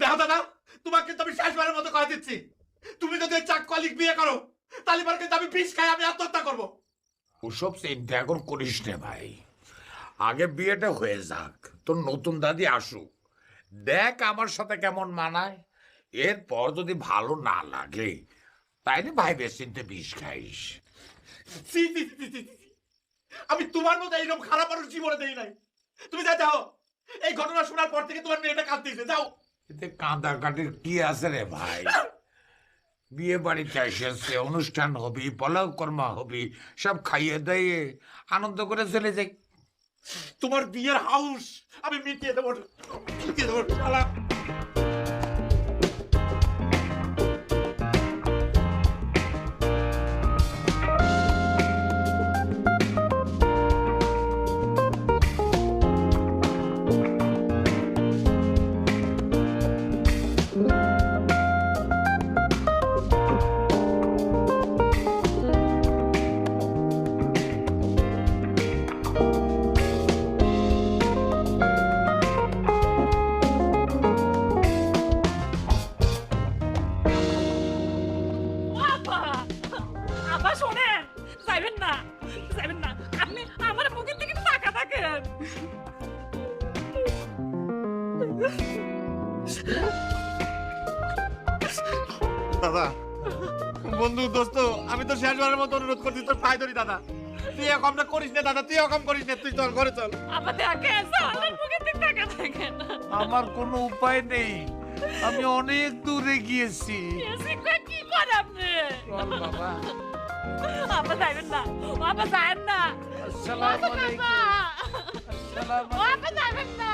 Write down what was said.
দেখো দাদা, তোমাকে কিন্তু আমি শেষবারের মতো কথা দিচ্ছি, তুমি যদি ওই চাক কলিক বিয়ে করো তাহলে পরে কিন্তু আমি বিষ খাই আমি আত্মহত্যা করবো। ওসব চিন্তা এখন করিস নে ভাই, আগে বিয়েটা হয়ে যাক, তোর নতুন দাদি আসুক, দেখ আমার সাথে কেমন মানায়, এরপর যদি ভালো না লাগে তাইলে ভাইবে চিনতে বিষ খাইস। ছি, ছি, ছি, ছি, ছি, ছি। আমি তোমার মতো এইরকম খারাপ মানুষ জীবনে দেই নাই। তুমি যা যাও, এই ঘটনা শোনার পর থেকে তোমার মেয়েটা কাঁদতেছে, যাও। এতে কাঁদা কাটির কি আছে রে ভাই? বিয়ে বাড়িতে এসেছে, অনুষ্ঠান হবি, পোলাও কর্মা হবি, সব খাইয়ে দিয়ে আনন্দ করে চলে যাই। তোমার বিয়ের হাউস আমি মিটিয়ে দেবো, মিটিয়ে দেবো শালা। আপা আপা শোনেন, যাইবেন না, যাইবেন না, আপনি আমার মুখের দিকে তাকা থাকেন। দাদা, বন্ধু, দোস্ত, আমি তো শেষবারের মতো অনুরোধ করছি, তোর পায়ে ধরি দাদা, তুই এরকমটা করিস না দাদা, তুই এরকম করিস না, তুই চল ঘরে চল। আপা দেখেন, আমার মুখের দিকে তাকা থাকেন। আমার কোনো উপায় নেই, আমি অনেক দূরে গিয়েছি। এসে কই কি করে আপনি? চল বাবা। আপা যাইবেন না, আপা যায়েন না, আসসালামু আলাইকুম। আপা যাইবেন না।